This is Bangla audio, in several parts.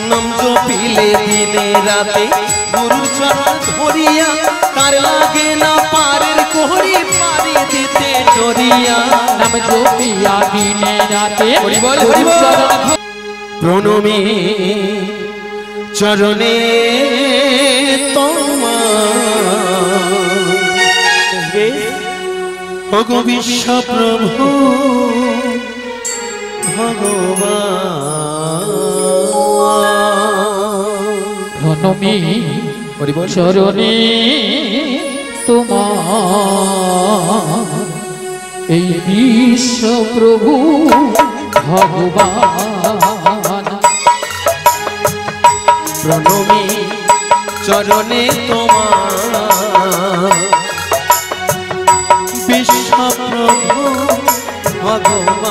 নাম জপিলে দিনে রাতে গুরুর চরণ ধরিয়া তার লাগে না পারের কোহরি পারি দিতে ডরিয়া নাম জপিয়া দিনে রাতে হরি বল প্রণমী চরণে তোমার বিশ্ব প্রভু প্রণমী চরণে তোমার এই বিশ্ব প্রভু ভগবান প্রণমী চরণে তোমার বিশ্ব প্রভু ভগবান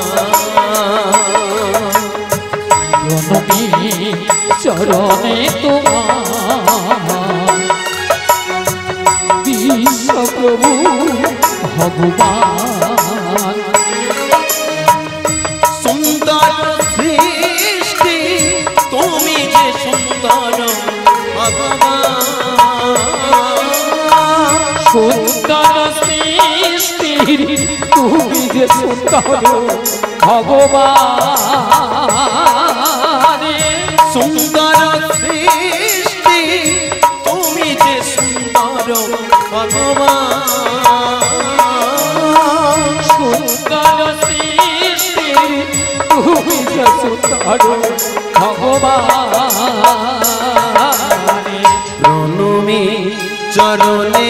প্রণমী চরণে তোমার বিশ্ব প্রভু ভগবান সুন্দর সৃষ্টি তুমি যে সুন্দর ভগবান সুন্দর সৃষ্টি তুমি যে সুন্দর ভগবান সুন্দর সৃষ্টি তুমি যে সুন্দর ভগবান সুন্দর সৃষ্টি তুমি যে সুন্দর ভগবান প্রণমী চরণে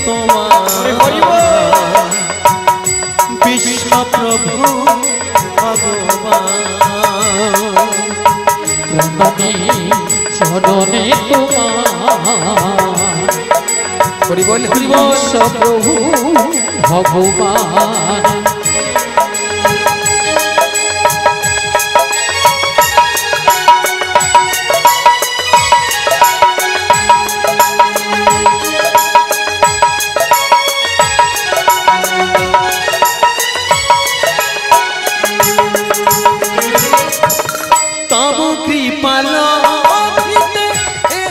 তোমার বিশ্ব প্রভু ভগবান প্রণমী চরণে তোমার হরি বল বিশ্ব প্রভু ভগবান তব কৃপালভিতে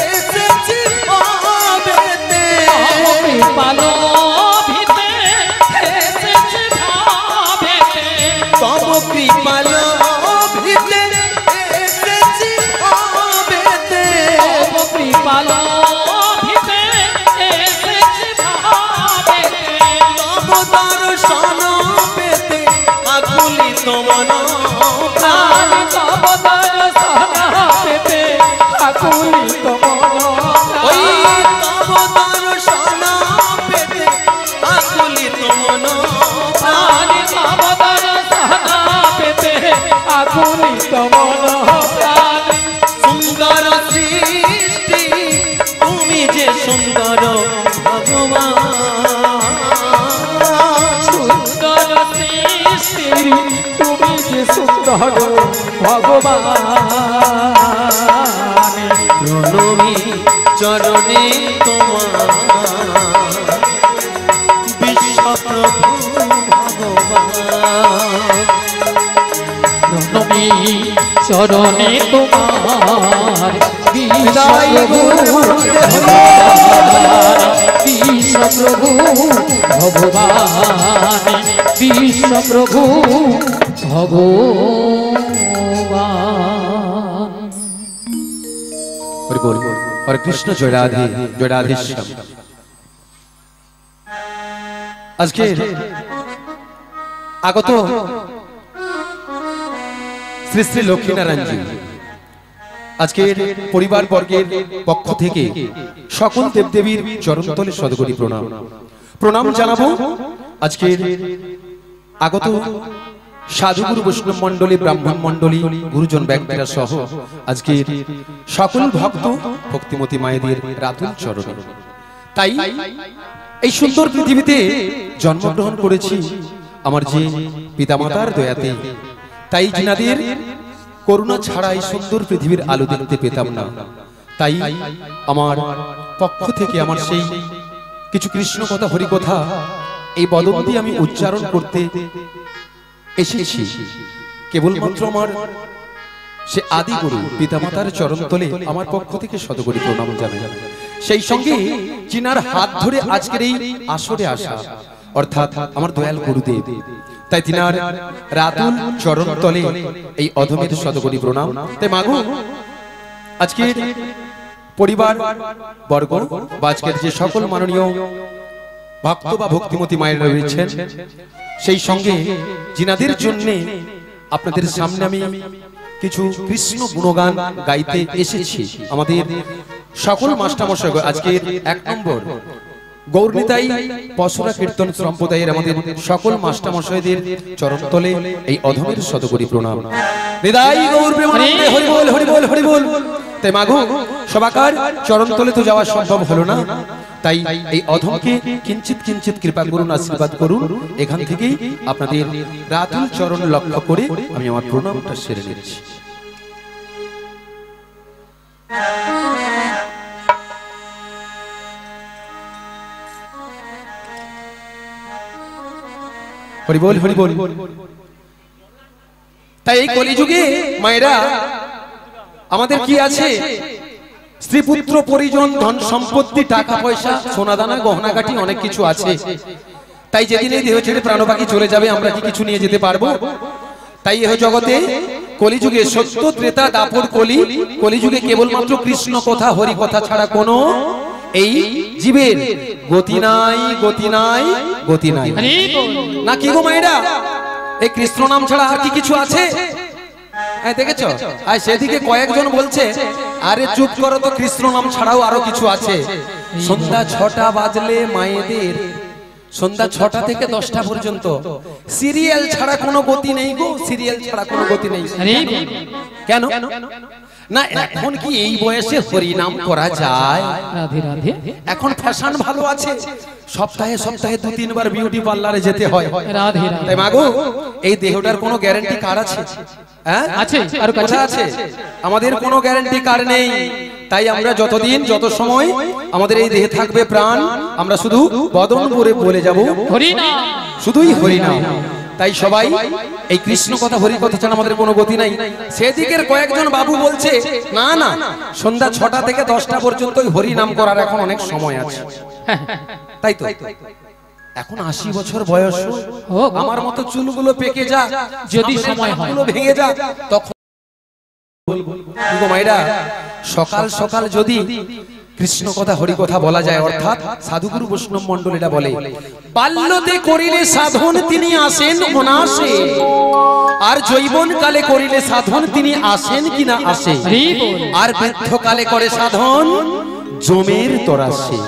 এসেছি ভাবেতে কৃপালভিতে এসেছি ভাবেতে তব কৃপালভিতে এসেছি ভাবেতে তব কৃপালভিতে এসেছি ভাবেতে তব দর্শন পেতে আকুলিত মন প্রাণ তব দর্শন পেতে আকুলিত মন ওই তব দর্শন পেতে আকুলিত মন প্রাণ তব দর্শন পেতে আকুলিত মন প্রাণ সুন্দর সৃষ্টি তুমি যে সুন্দর ভগবান সুন্দর সৃষ্টি তুমি যে সুন্দর ভগবান প্রণমী চরণে তোমার বিশ্ব প্রভু ভগবান প্রণমী চরণে তোমার বিশ্ব প্রভু ভগবান বিশ্ব প্রভু ভগবান হরি বল হরে কৃষ্ণ জয় রাধে জয় রাধেশ্যাম। আজকে আগত শ্রী শ্রী লক্ষ্মীনারায়ণজি আজকের পরিবার বর্গের পক্ষ থেকে সকল দেবদেবীর চরণতলে সদগরি প্রণাম প্রণাম জানাবো। আজকের আগত সাধুগুরু বৈষ্ণব মন্ডলী ব্রাহ্মণ মন্ডলী গুরুজন ব্যক্তিরা সহ আজকের সকল ভক্ত ভক্তিমতী মায়েদের রাতুল চরণে। তাই এই সুন্দর পৃথিবীতে জন্মগ্রহণ করেছি আমার যে পিতামাতার দয়াতে, তাই যিনাদের করুণা ছাড়া এই সুন্দর পৃথিবীর আলো দেখতে পেতাম না। তাই আমার পক্ষ থেকে আমার সেই কিছু কৃষ্ণ কথা হরি কথা এই বদন্তি আমি উচ্চারণ করতে এসেছি। কেবলমাত্র আমার সে আদি গুরু পিতামাতার চরণতলে আমার পক্ষ থেকে শতকোটি প্রণাম জানাই। সেই সঙ্গে চিনার হাত ধরে আজকের এই আসরে আসা অর্থাৎ আমার দয়াল গুরুদেব, তাই তিনার রাতুল চরণতলে এই অধমের শতকোটি প্রণাম। তাই মাগো আজকের পরিবার বর্গ বা আজকের যে সকল মাননীয় ভক্ত বা ভক্তিমতী মায়েরা রয়েছেন, সেই সঙ্গে জিনাদের জন্য আপনাদের সামনে আমি কিছু কৃষ্ণ গুণগান গাইতে এসেছি। আমাদের সকল মাস্টারমশাই আজকের 1 নম্বর গৌরনিতাই পশুরা কীর্তন সম্প্রদায়ের আমাদের সকল মাস্টারমশাইদের চরণতলে এই অধমের শতকোটি প্রণাম। নিদাই গৌর প্রেমানন্দে হরি বল হরি বল হরি বল। তাই মাগো সবাকার চরণতলে তো যাওয়া সম্ভব হলো না, তাই এই অধমকে কিঞ্চিত কিঞ্চিত কৃপা করুন, আশীর্বাদ করুন। এখান থেকেই আপনাদের রাতুল চরণ লক্ষ্য করে আমি আমার প্রণামটা সেরে নিচ্ছি। হরি বল হরি বল। তাই এই কলিযুগে মায়েরা আমাদের কি আছে? স্ত্রী পুত্র পরিজন ধন সম্পত্তি টাকা পয়সা সোনাদানা গহনাগাটি অনেক কিছু আছে। তাই যেদিন এই দেহ ছেড়ে প্রাণপাখি চলে যাবে আমরা কি কিছু নিয়ে যেতে পারবো? তাই এহ জগতে কলিযুগে সত্য ত্রেতা দাপর কলি, কলিযুগে কেবলমাত্র কৃষ্ণ কথা হরি কথা ছাড়া কোনো এই জীবের গতি নাই, গতি নাই, গতি নাই। না কি গো মায়েরা, এই কৃষ্ণ নাম ছাড়া আর কি কিছু আছে? দেখেছো? আর সেদিকে কয়েকজন বলছে আরে চুপ করো তো, কৃষ্ণ নাম ছাড়াও আরো কিছু আছে। সন্ধ্যা 6টা বাজলে মায়েদের সন্ধ্যা 6টা থেকে 10টা পর্যন্ত সিরিয়াল ছাড়া কোনো গতি নেই গো, সিরিয়াল ছাড়া কোনো গতি নেই। কেন না? এখন কি এই বয়সে হরি নাম করা যায়? রাধে রাধে। এখন ফ্যাশন ভালো আছে, সপ্তাহে সপ্তাহে 2-3 বার বিউটি পার্লারে যেতে হয়। রাধে রাধে। তাই মাগো এই দেহটার কোনো গ্যারান্টি কার্ড আছে? আছে আর কথা আছে? আমাদের কোনো গ্যারান্টি কার্ড নেই। তাই আমরা যতদিন যত সময় আমাদের এই দেহে থাকবে প্রাণ, আমরা শুধু বদন করে বলে যাব হরি নাম, শুধুই হরি নাম। তাই সবাই এই কৃষ্ণ কথা হরি কথা ছাড়া আমাদের কোনো গতি নাই। সেদিকের কয়েকজন বাবু বলছে না না, সন্ধ্যা 6টা থেকে 10টা পর্যন্ত হরি নাম করার এখন অনেক সময় আছে। তাই তো এখন 80 বছর বয়স, আমার মতো চুলগুলো পেকে যা, যদি সময় হয় ভেঙে যা, তখন মায়েরা সকাল সকাল যদি কৃষ্ণ কথা হরি কথা বলা যায়, অর্থাৎ সাধুগুরু বৈষ্ণব মন্ডল এটা বলে বাল্যতে করিলে সাধন তিনি আসেন অনাসে, আর যৌবন কালে করিলে সাধন তিনি আসেন কিনা আসে, আর বৃদ্ধ কালে করে সাধন জমের তরাসে।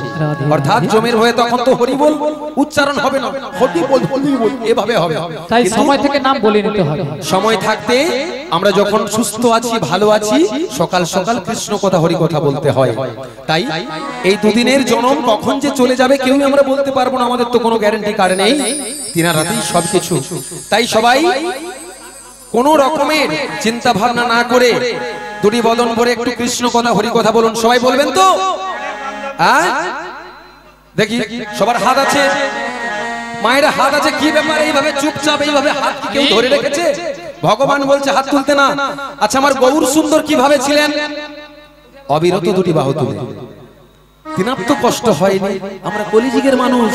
অর্থাৎ জমের হয়ে তখন তো হরি বল উচ্চারণ হবে না, হরি বল এভাবে হবে। তাই সময় থেকে নাম বলে নিতে হবে। সময় থাকতে আমরা যখন সুস্থ আছি ভালো আছি সকাল সকাল কৃষ্ণ কথা হরি কথা বলতে হয়। তাই এই দুদিনের জন্ম কখন যে চলে যাবে কেউই আমরা বলতে পারবো না, আমাদের তো কোনো গ্যারান্টি কার্ড নেই। তিনা রাতেই সবকিছু। তাই সবাই কোন রকমের চিন্তা ভাবনা না করে দুটি বদন ভরে একটু কৃষ্ণ কথা হরি কথা বলুন। সবাই বলবেন তো? দেখি সবার হাত আছে, মায়েরা হাত আছে, কি ব্যাপার এইভাবে চুপচাপ এইভাবে হাত কি কেউ ধরে রেখেছে? ভগবান বলছে হাত তুলতে না। আচ্ছা আমার গৌর সুন্দর কিভাবে ছিলেন? অবিরত দুটি বাহু তুলে। তিনার তো কষ্ট হয়নি, আমরা কলিযুগের মানুষ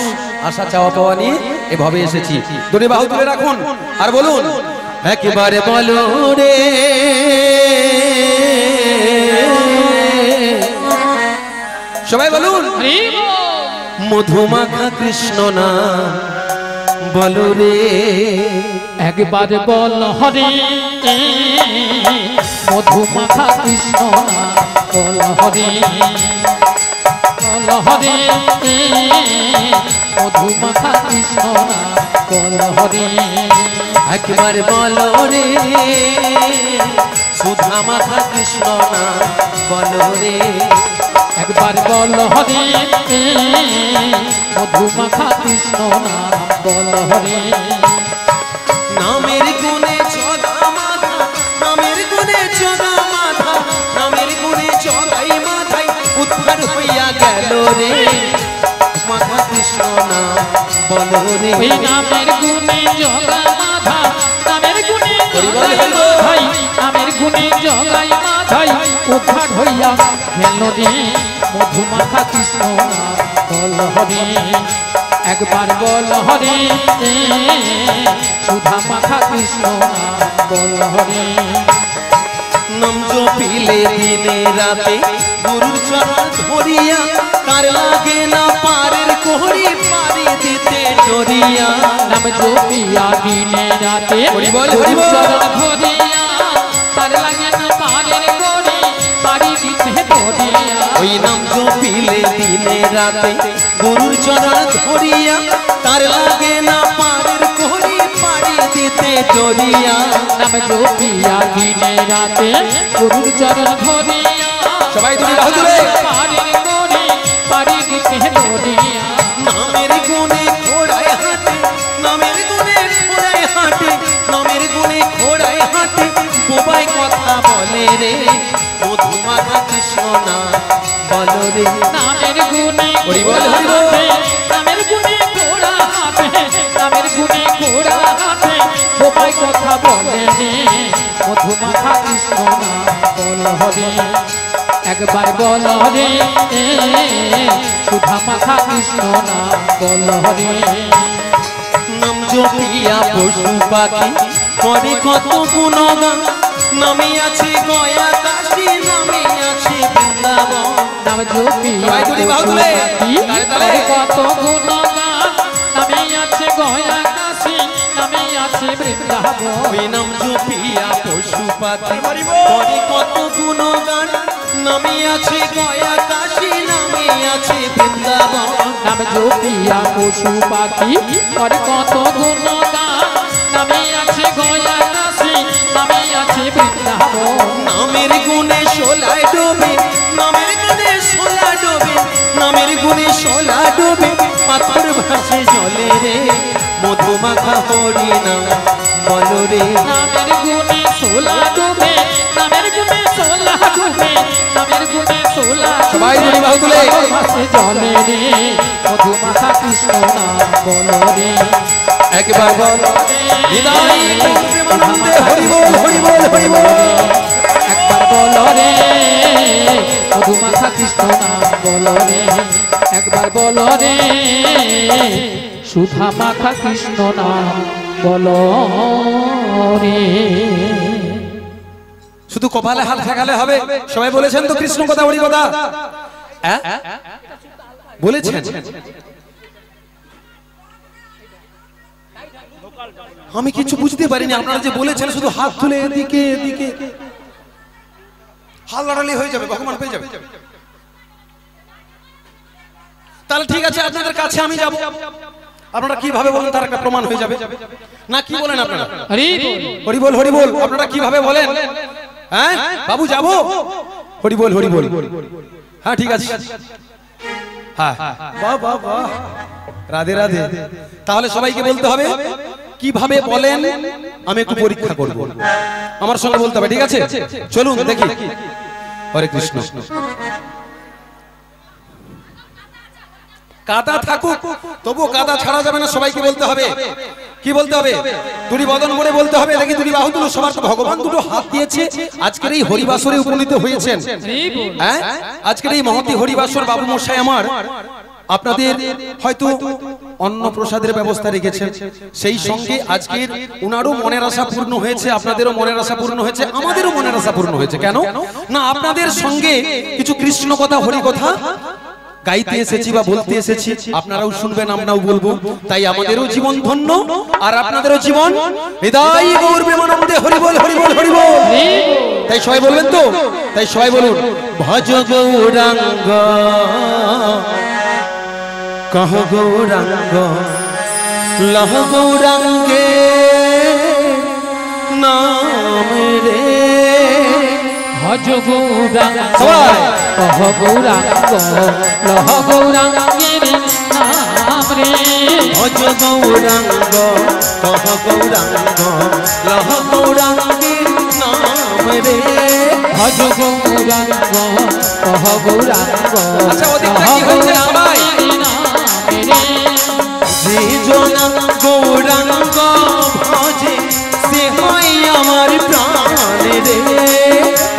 আশা চাওয়া পাওয়া নিয়ে এভাবে এসেছি। দুটি বাহু তুলে রাখুন আর বলুন একেবারে বলো রে সবাই বলুন মধুমাখা কৃষ্ণ না বলো রে, একবার বল হরে মধুমাখা কৃষ্ণ না বল হরে, বল হরে মধুমাখা কৃষ্ণ না বল হরে, একবার বলো রে সুধা মাখা কৃষ্ণ না বলো রে, একবার বল হরে মধুমাখা কৃষ্ণ না বল হরে, নামের গুণে চগা মাথা, নামের গুণে চগা মাথা, নামের গুণে চগাই মাথায় উদ্ধার হইয়া গেল রে, মাথা কৃষ্ণ না বলো রে, ওই নামের গুণে জগা মাথা, নামের গুণে জগাই মাথায়, নামের গুণে জগা খেল রে মধুমাখা কৃষ্ণ নাম বল হরি একবার বল হরি সুধা মাখা কৃষ্ণ নাম বল হরি নাম জপিলে দিনে রাতে গুরুর চরণ ধরিয়া তার লাগে না পারের কোহরি পারি দিতে ডরিয়া নাম জপিয়া দিনে রাতে হরি বল, হরি বল। চরণ ধরিয়া তার লাগে না পারের কোহরি পারি দিতে ডরিয়া ওই নাম জপিলে দিনে রাতে গুরুর চরণ ধরিয়া তার লাগে না পারের কোহরি পারি দিতে ডরিয়া নাম জপিয়া দিনে রাতে গুরুর চরণ ধরিয়া সবাই তুমি বাহু তুলে। পারের কোহরি পারি দিতে ডরিয়া নামের গুণে ঘোড়ায় হাঁটে নামের গুণে ঘোড়ায় হাঁটে নামের গুণে ঘোড়ায় হাঁটে বোবাই কথা বলে রে মধুমাখা কৃষ্ণ না বলো রে নামের গুণে হরি বল, হরি বল। নামের গুণে ঘোড়া হাঁটে নামের গুণে ঘোড়া হাঁটে বোবাই কথা বলে রে মধুমাখা কৃষ্ণ নাম বল হরি একবার বল হরি সুধা মাখা কৃষ্ণ নাম বল হরি নাম জপিয়া পশু পাখি করে কত গুণগান নামে আছে গয়া কাশী নামে আছে বৃন্দাবন নাম জপিয়া সবাই দুটি বাহু তুলে। তালে তালে। কত গুণগান নামে আছে গয়া কাশী নামে আছে বৃন্দাবন ওই নাম জপিয়া পশু পাখি করে কত গুণগান নামে আছে গয়া কাশী নামে আছে বৃন্দাবন নাম জপিয়া পশু পাখি করে কত গুণগান নামে আছে গয়া কাশী নামে আছে বৃন্দাবন নামের গুণে সোলায় ডোবে নামের গুণে সোলা ডোবে নামের গুণে সোলা ডোবে পাথর ভাসে জলে রে মধুমাখা হরি না বলো রে নামের গুণে সোলা ডুবে নামের গুণে সোলা ডুবে নামের গুণে সোলা সবাই দুটি বাহু তুলে। ভাসে জলে রে মধুমাখা কৃষ্ণ নাম বল রে একবার বল হৃদয় প্রেমানন্দে হরি বল, হরি বল, হরি বল। একবার বল রে মধুমাখা কৃষ্ণ নাম বল রে একবার বল রে সুধা মাখা কৃষ্ণ নাম বল রে শুধু কপালে হাত ঠেকালে হবে? সবাই বলেছেন তো কৃষ্ণ কথা হরি কথা? হ্যাঁ? বলেছেন? আমি কিছু বুঝতে পারিনি। আপনারা যে বলেছেন শুধু হাত তুলে এদিকে এদিকে হাত লড়ালি হয়ে যাবে, ভগবান পেয়ে যাবে। তাহলে ঠিক আছে, আপনাদের কাছে আমি যাব। আপনারা কিভাবে বলেন তার একটা প্রমাণ হয়ে যাবে না? কি বলেন আপনারা? হরি বল। হরি বল, হরি বল। আপনারা কিভাবে বলেন? হ্যাঁ বাবু যাবো? হরি বল, হরি বল। হ্যাঁ ঠিক আছে। হ্যাঁ বাহ বাহ বাহ, রাধে রাধে। তাহলে সবাইকে বলতে হবে কিভাবে বলেন, আমি একটু পরীক্ষা করব। আমার সঙ্গে বলতে হবে, ঠিক আছে? চলুন দেখি। হরে কৃষ্ণ। কাদা থাকুক তবুও কাদা ছাড়া যাবে না, সবাইকে বলতে হবে। কি বলতে হবে? দুটি বদন করে বলতে হবে। দেখি দুটি বাহু তুলো। সবার তো ভগবান দুটো হাত দিয়েছে। আজকের এই হরিবাসরে উপনীত হয়েছেন। হ্যাঁ, আজকের এই মহতি হরিবাসর বাবু মশাই আমার আপনাদের হয়তো অন্ন প্রসাদের ব্যবস্থা রেখেছেন। সেই সঙ্গে আজকের উনারও মনের আশা পূর্ণ হয়েছে, আপনাদেরও মনের আশা পূর্ণ হয়েছে, আমাদেরও মনের আশা পূর্ণ হয়েছে। কেন না, আপনাদের সঙ্গে কিছু কৃষ্ণ কথা হরি কথা গাইতে এসেছি বা বলতে এসেছি। আপনারাও শুনবেন, আমরাও বলবো। তাই আমাদেরও জীবন ধন্য আর আপনাদেরও জীবন হৃদয় গৌর প্রেমানন্দে হরি বল, হরি বল, হরি বল। তাই সবাই বলবেন তো? তাই সবাই বলুন, ভজ গৌরাঙ্গ কহ গৌরাঙ্গ লহ গৌরাঙ্গে নাম রে। ভজ গৌরাঙ্গ সবাই। কহ গৌরাঙ্গ লহ গৌরাঙ্গের নাম রে। ভজ গৌরাঙ্গ কহ গৌরাঙ্গ লহ গৌরাঙ্গের নাম রে। ভজ গৌরাঙ্গ কহ গৌরাঙ্গ আচ্ছা, ওদিকটা লহ কি হয়েছে সবাই? গৌরাঙ্গের নাম রে। যে জন গৌরাঙ্গ ভজে সে হয় আমার প্রাণ রে।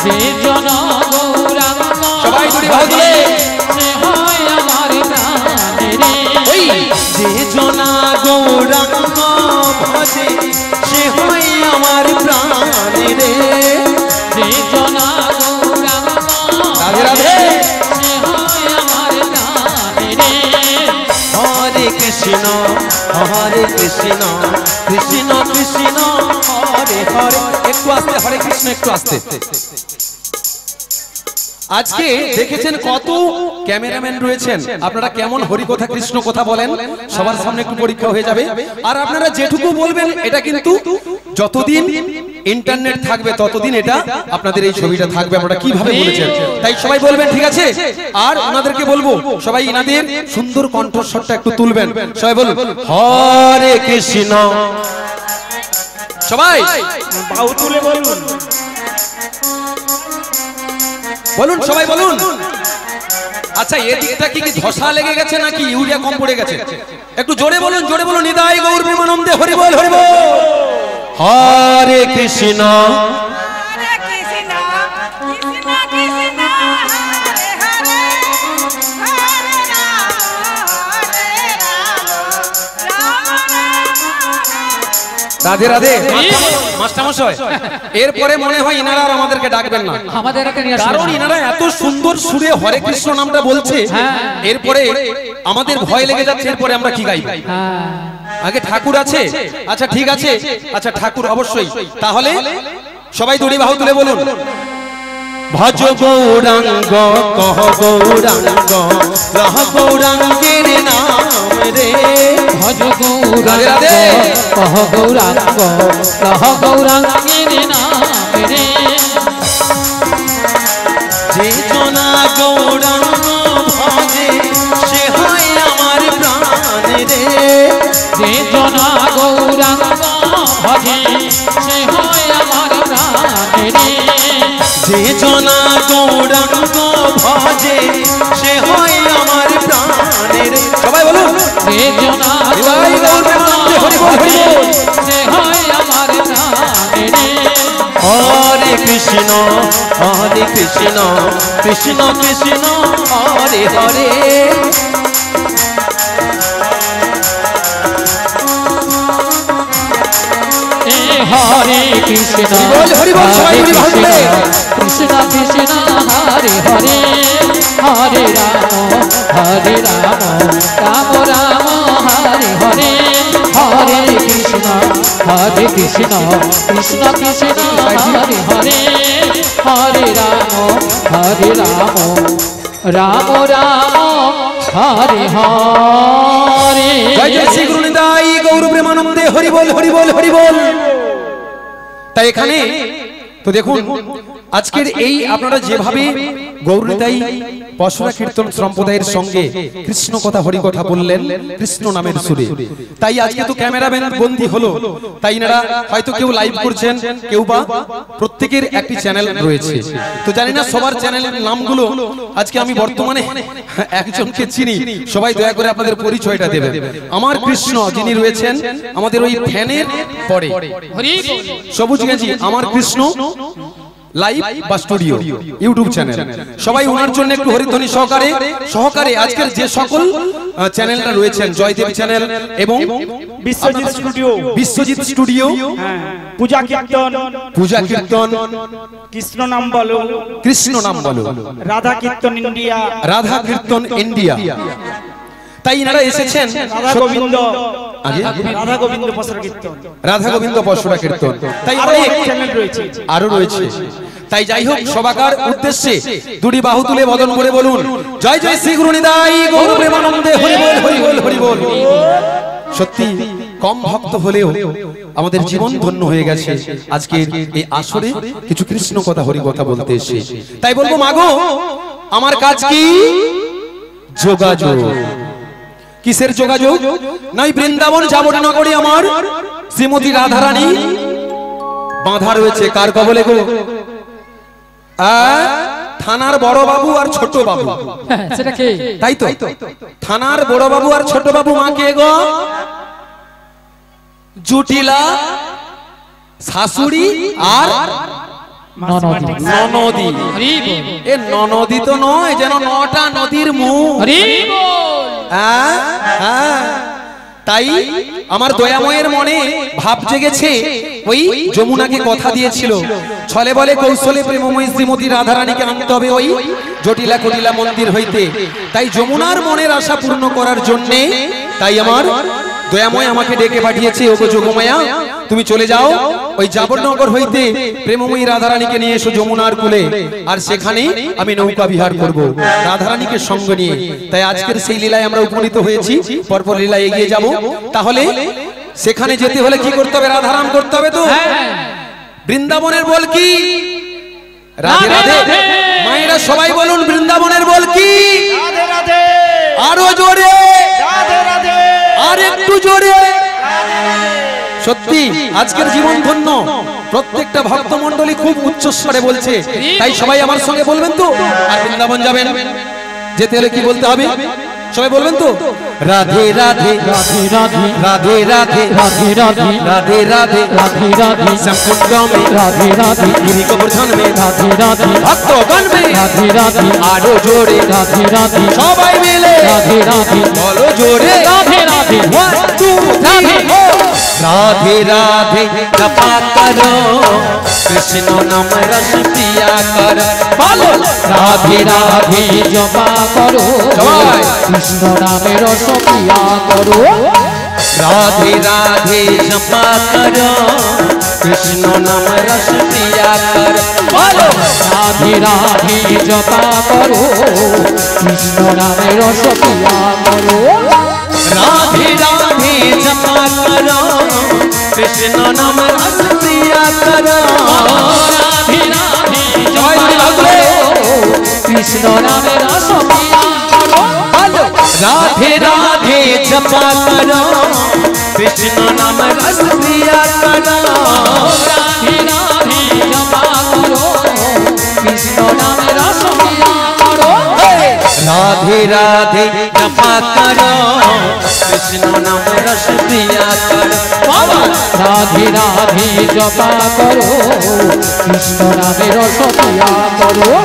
যে জন গৌরাঙ্গ সবাই দুটি বাহু তুলে সে হয় আমার প্রাণের ওই যে জনা গৌরাঙ্গ ভজে সে হয় আমার প্রাণে রে যে জনা গৌরাঙ্গ রাধে রাধে সে হয় আমার প্রাণের হরে কৃষ্ণ কৃষ্ণ কৃষ্ণ হরে হরে। একটু আস্তে, হরে কৃষ্ণ একটু আস্তে। আজকে দেখেছেন কত ক্যামেরাম্যান রয়েছেন, আপনারা কেমন হরি কথা কৃষ্ণ কথা বলেন, সবার সামনে একটু পরীক্ষা হয়ে যাবে। আর আপনারা যেটুকু বলবেন এটা কিন্তু যতদিন ইন্টারনেট থাকবে ততদিন এটা আপনাদের এই ছবিটা থাকবে আপনারা কিভাবে বলেছেন, তাই সবাই বলবেন, ঠিক আছে? আর ওনাদেরকে বলবো সবাই এনাদের সুন্দর কণ্ঠস্বরটা একটু তুলবেন, সবাই বলুন হরে কৃষ্ণ, সবাই বাহু তুলে বলুন, বলুন, সবাই বলুন। আচ্ছা, এদিকটা কি ধসা লেগে গেছে নাকি ইউরিয়া কম পড়ে গেছে? একটু জোরে বলুন, জোরে বলুন। নিতাই গৌর প্রেমানন্দে হরি বল, হরি বল। হরে কৃষ্ণ হরে কৃষ্ণ কৃষ্ণ কৃষ্ণ হরে হরে হরে রাম রাম রাম। রাধে রাধে। মাস্টারমশাই, এরপরে মনে হয় ইনারা আর আমাদেরকে ডাকবেন না, আমাদেরকে নিয়ে আসবেন কারণ না। ইনারা এত সুন্দর সুরে হরে কৃষ্ণ নামটা বলছে, এরপরে আমাদের ভয় লেগে যাচ্ছে, এরপরে আমরা কি গাইব? হ্যাঁ আগে ঠাকুর আছে, আচ্ছা ঠিক আছে, আচ্ছা ঠাকুর অবশ্যই, তাহলে সবাই দুটি বাহু তুলে বলুন ভজ গৌরাঙ্গ কহ গৌরাঙ্গ রহ গৌরাঙ্গের নাম রে ভজ রাধে রাধে। গৌরাঙ্গ কহ গৌরাঙ্গ কহ গৌরাঙ্গের নাম রে যে জনা গৌরাঙ্গ ভজে সে হয় আমার প্রাণ রে যে জনা গৌরাঙ্গ ভজে সে হয় আমার প্রাণের যে জনা গৌরাঙ্গ ভজে সে হয় আমার প্রাণের। সবাই বলুন যে জনা নিতাই গৌর প্রেমানন্দে হরি বল, হরি বল। সে হয় আমার প্রাণের হরে কৃষ্ণ কৃষ্ণ কৃষ্ণ হরে হরে। হরে কৃষ্ণ হরি বল, সবাই হরে মিলে ভালো কৃষ্ণ করে। কৃষ্ণ কৃষ্ণ হরে হরে হরে রাম রাম রাম হরে হরে হরে কৃষ্ণ কৃষ্ণ কৃষ্ণ হরে হরে হরে রাম রাম রাম হরে হরে। জয় জয় শ্রী গুরু নিতাই গৌর প্রেমানন্দে হরি বল, হরি বল, হরি বল। তাই এখানে তো দেখুন, আজকের এই আপনারা যেভাবে গৌর নিতাই পশুরা কীর্তন সম্প্রদায়ের সঙ্গে কৃষ্ণ কথা হরি কথা বললেন কৃষ্ণ নামের সুরে, তাই আজকে তো ক্যামেরাম্যান বন্দী হলো, তাই এনারা হয়তো কেউ লাইভ করছেন, কেউ বা প্রত্যেকের একটি চ্যানেল রয়েছে, তো জানি না সবার চ্যানেলের নামগুলো। আজকে আমি বর্তমানে একজনকে চিনি, সবাই দয়া করে আপনাদের পরিচয়টা দেবেন। আমার কৃষ্ণ যিনি রয়েছেন আমাদের ওই ফ্যানের পরে হরি সবুজ গেঞ্জি, আমার কৃষ্ণ লাইভ বা স্টুডিও ইউটিউব চ্যানেল, সবাই ওনার জন্য একটু হরিধ্বনি সহকারে আজকের যে সকল চ্যানেলটা রয়েছেন, জয়দেব চ্যানেল এবং বিশ্বজিৎ স্টুডিও, পূজা কীর্তন, পূজা কীর্তন, কৃষ্ণ নাম বলো, রাধা কীর্তন ইন্ডিয়া, তাই এনারা এসেছেন রাধা গোবিন্দ, আগে রাধা গোবিন্দ পশুরা কীর্তন, রাধা গোবিন্দ পশুরা কীর্তন, তাই আরো অনেক অনেক চ্যানেল রয়েছে। আরো রয়েছে। তাই যাই হোক, সবাকার উদ্দেশ্যে দুটি বাহু তুলে বদন করে বলুন জয় জয় শ্রী গুরু নিতাই গৌর প্রেমানন্দে হরি বল, হরি বল, হরি বল। সত্যি কম ভক্ত হলেও আমাদের জীবন ধন্য হয়ে গেছে আজকের এই আসরে কিছু কৃষ্ণ কথা হরি কথা বলতে এসে। তাই বলবো মাগো, আমার কাজ কি? যোগাযোগ। কিসের যোগাযোগ? নাই বৃন্দাবন যাবট নগরী আমার শ্রীমতী রাধারানী বাঁধা রয়েছে কার কবলে গো? থানার বড় বাবু আর ছোট বাবু, সেটা কে? তাই তো, থানার বড় বাবু আর ছোট বাবু মাকে গো জুটিলা শাশুড়ি আর ননদী ননদী। হরি বল এ ননদী তো নয়, যেন নটা নদীর মুখ। হরি বল হ্যাঁ, হ্যাঁ। তাই আমার দয়াময়ের মনে ভাব জেগেছে, ওই যমুনাকে কথা দিয়েছিল, ছলে বলে কৌশলে প্রেমময়ী শ্রীমতী রাধারানীকে আনতে হবে ওই জটিলা কটিলা মন্দির হইতে। তাই যমুনার মনের আশা পূর্ণ করার জন্যে তাই আমার দয়াময় আমাকে ডেকে পাঠিয়েছে, ওগো যোগমায়া তুমি চলে যাও ওই জাবরনগর হইতে প্রেমময়ী রাধারানীকে নিয়ে এসো যমুনার কূলে, আর সেখানে আমি নৌকা বিহার করব রাধারানীকে সঙ্গে নিয়ে। তাই আজকের সেই লীলায় আমরা উপনীত হয়েছি, পরপর লীলায় এগিয়ে যাব। তাহলে সেখানে যেতে হলে কি করতে হবে? রাধারাম করতে হবে তো। বৃন্দাবনের বল কি? রাধে রাধে। মায়েরা সবাই বলুন বৃন্দাবনের বল কি? রাধে রাধে আরো জোরে, রাধে রাধে আর একটু জোরে। সত্যি আজকের জীবন ধন্য। প্রত্যেকটা ভক্ত মণ্ডলী খুব উচ্চস্বরে বলছে, তাই সবাই আমার সঙ্গে বলবেন তো। আর বৃন্দাবন যাবেন, যেতে হলে কি বলতে হবে? সবাই বলবেন তো, রাধে রাধে রাধে রাধে রাধে রাধে রাধে রাধে রাধে রাধে রাধে রাধে संकुंड में রাধে রাধে गिरी गोवर्धन में রাধে রাধে भक्तगण में রাধে রাধে आरो जोड़े রাধে রাধে সবাই মিলে রাধে রাধে বলো জোরে রাধে রাধে 1 2 3 राधे राधे जपा करो कृष्ण नाम रस पिया कर बोलो রাধে রাধে জপা করো সবাই। কৃষ্ণ নামের রস পিয়া করো राधे राधे जपा करो कृष्ण नाम रस पिया कर बोलो রাধে রাধে জপা করো কৃষ্ণ নামের রস পিয়া করো राधे राधे जपा करो कृष्ण नाम रस पिया करो রাধে রাধে জয় হরি ভাগলে কৃষ্ণ নামের রস পিয়া করো बोलो राधे राधे जपा करो कृष्ण नाम रस पिया करो রাধে রাধে জপা করো কৃষ্ণ নামের রস পিয়া করো राधे राधे जपा करो कृष्ण नाम रस पिया करो রাধে রাধে জপা করো কৃষ্ণ নামের রস পিয়া করো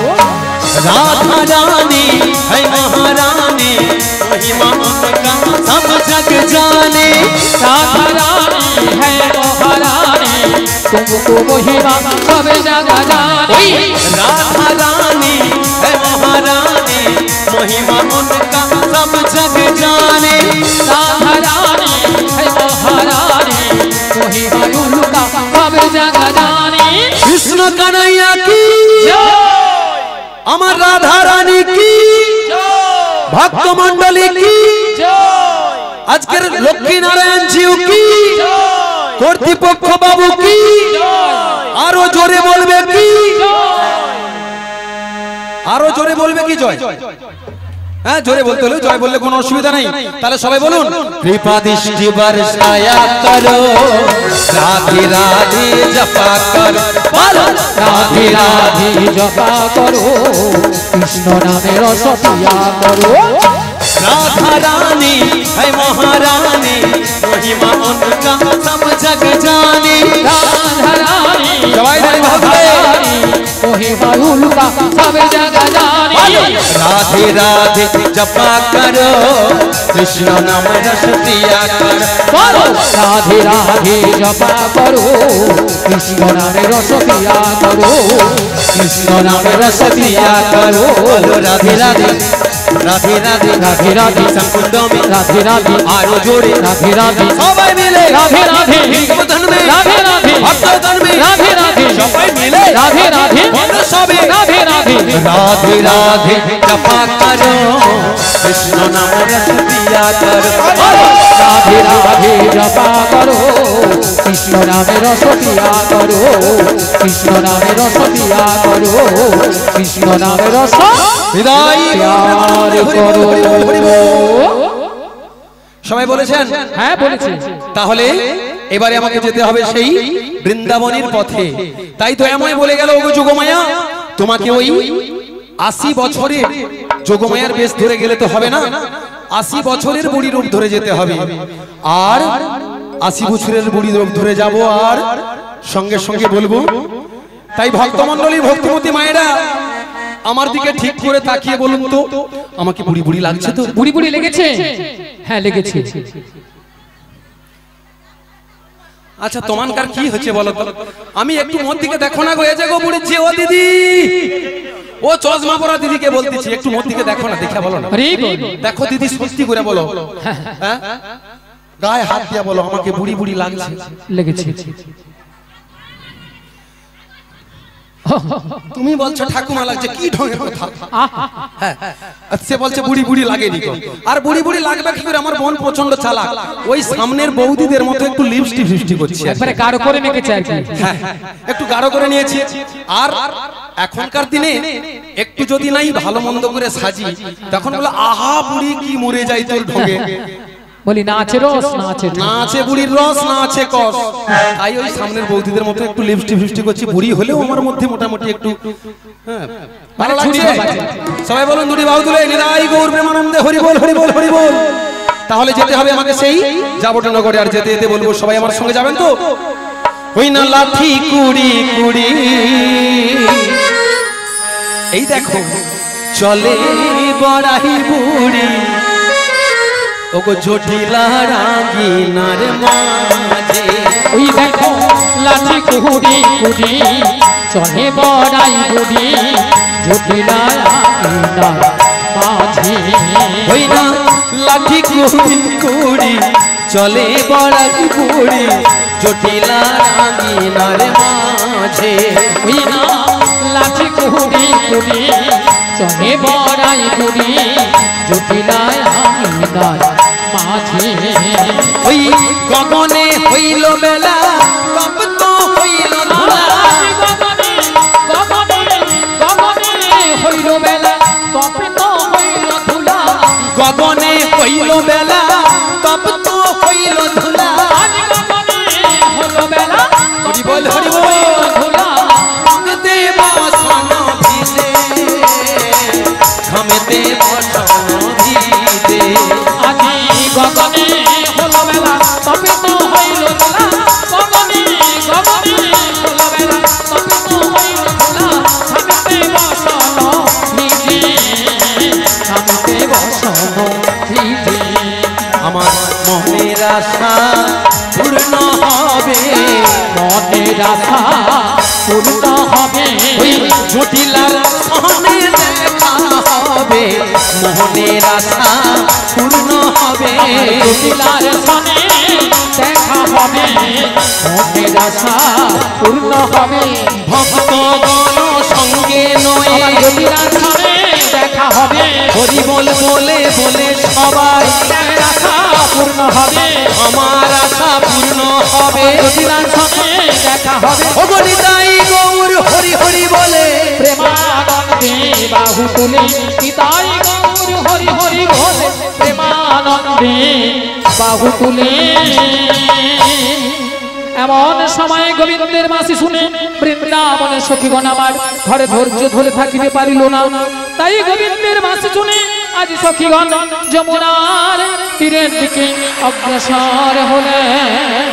राधा रानी है महारानी महिमा उनका सब जग जाने राधा रानी है महारानी तुमको महिमा सब जगह जाने राधा रानी है महारानी महिमा उनका सब जग जाने राधा रानी है महारानी महिमा उनका सब जगह जाने कृष्ण कन्हैया की अमर राधा रानी की भक्त मंडली की আজকের লক্ষ্মী নারায়ণ জিউ কি কর্তৃপক্ষ বাবু কি আরো জোরে বলবে কি আরো জোরে বলবে কি জয় হ্যাঁ জোরে বলতে হলো জয় বললে কোনো অসুবিধা নেই তাহলে সবাই বলুন কৃপা দৃষ্টি বর্ষায়া করো রাধে রাধে জপা কর বলো রাধে রাধে জপা করো কৃষ্ণ নামে রস পিয়া করো राधा रानी है महारानी महिमा उनका सब जग जाने राधा रानी जवाई रानी भागले महिमा उनका सब जगह जाने राधे राधे जपा करो कृष्ण नाम रस पिया कर बोलो राधे राधे जपा करो कृष्ण नामे रस पिया करो कृष्ण नाम रस पिया करो बोलो राधे राधे राधे राधे राधे राधे संकुंड में राधे राधे आरो जोड़े राधे राधे सबाई मिले राधे राधे गोवर्धन में राधे राधे भक्तगण में राधे राधे सबाई मिले राधे राधे बोलो सबे राधे राधे राधे राधे जपा करो कृष्ण नाम रस पिया कर राधे राधे जपा करो कृष्ण नामे रस पिया करो कृष्ण नामे रस पिया करो कृष्ण नामे रस বিদায় प्यार करो সবাই বলেছেন হ্যাঁ বলেছি তাহলে এবারে আমাকে যেতে হবে সেই বৃন্দাবনের পথে তাই তো এমন বলে গেল ওগো যোগমায়া তোমাকে ওই 80 বছরের যোগমায়ার বেশ ধরে গেলে তো হবে না 80 বছরের বুড়ি রূপ ধরে যেতে হবে আর 80 বছরের বুড়ি রূপ ধরে যাব আর সঙ্গে সঙ্গে বলবো তাই ভক্তমণ্ডলী ভক্তিমতী মায়েরা আমার দিকে ঠিক করে তাকিয়ে বলুন তো, আমাকে বুড়ি বুড়ি লাগছে তো? বুড়ি বুড়ি লেগেছে? হ্যাঁ লেগেছে। আচ্ছা তোমানকার কি হচ্ছে বলো তো? আমি একটু মোর দিকে দেখো না গো, এ যে গো বুড়ি ও দিদি, ও চশমা পরা দিদিকে বলতেছি, একটু মোর দিকে দেখো না, দেখে বলো না। দেখো দিদি সত্যি করে বলো, হ্যাঁ গায়ে হাত দিয়ে বলো আমাকে বুড়ি বুড়ি লাগছে। লেগেছে। তুমি বলছো ঠাকুমা লাগছে, কি ঢঙের কথা? হ্যাঁ সে বলছে বুড়ি বুড়ি লাগেনি তো। আর বুড়ি বুড়ি লাগবে কি করে? আমার বোন প্রচন্ড চালাক, ওই সামনের বৌদিদের মতো একটু লিপস্টিক ফিস্টি করছে, একবারে গাঢ় করে মেখেছে আর কি। হ্যাঁ একটু গাঢ় করে নিয়েছি। আর এখনকার দিনে একটু যদি নাই ভালো মন্দ করে সাজি, তখন বলে আহা বুড়ি কি মরে যাই তোর ঢঙে। বলি না আছে রস, না আছে না আছে বুড়ির রস, না আছে কস। তাই ওই সামনের বৌদিদের মতো একটু লিপস্টিক ফিস্টি করছি, বুড়ি হলেও আমার মধ্যে মোটামুটি একটু হ্যাঁ ভালো লাগছে। সবাই বলুন দুটি বাহু তুলে নিরাই গৌর প্রেমানন্দে হরি বল হরি বল হরি বল। তাহলে যেতে হবে আমাকে সেই যাবটনগরে, আর যেতে যেতে বলবো সবাই আমার সঙ্গে যাবেন তো? ওই না লাঠি কুড়ি কুড়ি, এই দেখো চলে বড়াই বুড়ি, ওগো জটিলা রাগিনার মাঝে। ওই দেখো লাঠি কুড়ি কুড়ি, চলে বড়াই বুড়ি, জটিলা রাগিনার মাঝে। ওই না লাঠি কুড়ি কুড়ি, চলে বড়াই বুড়ি, জটিলা রাগিনার মাঝে। ওই না লাঠি কুড়ি কুড়ি, চলে বড়াই বুড়ি, জটিলা রাগিনার মাঝে। ওই গগনে হইল বেলা, তপ্ত হইল ধুলা, গগনে হইল বেলা, তপ্ত হইল ধুলা, গগনে হইল বেলা, তপ্ত হইল ধুলা। হলো বেলা, হরি বল হরি বল। ধুলা, ঘামেতে বসন ভিজে, ঘামেতে বসন ভিজে। আজি গগনে হলো বেলা, তপ্ত হইল ধুলা, গগনে হলো বেলা, তপ্ত হইল ধুলা, ঘামেতে বসন ভিজে, ঘামেতে বসন ভিজে। আমার মনের আশা পূর্ণ হবে, মনের আশা পূর্ণ হবে, ওই জটিলার সামনে দেখা হবে, মোহনের আশা পূর্ণ হবে। জটিলার সনে দেখা হবে, মনের আশা পূর্ণ হবে। ভক্তগণ সঙ্গে নয়ে আমার জটিলার সনে দেখা হবে, হরি বল বলে বলে সবাই মনের আশা পূর্ণ হবে, আমার আশা পূর্ণ হবে। জটিলার সনে দেখা হবে। অগণিতাই গৌর হরি হরি বলে, প্রেমানন্দে বাহু তুলে পিতাই গৌর হরি হরি বলে, প্রেমানন্দে বাহু তুলে। এমন সময় গোবিন্দের মাসি শুনে বৃন্দাবনের সখীগণ আমার ঘরে ধৈর্য ধরে থাকিতে পারিল না। তাই গোবিন্দের মাসি শুনে আজ সখীগণ যমুনার তীরের দিকে অগ্রসর হলেন।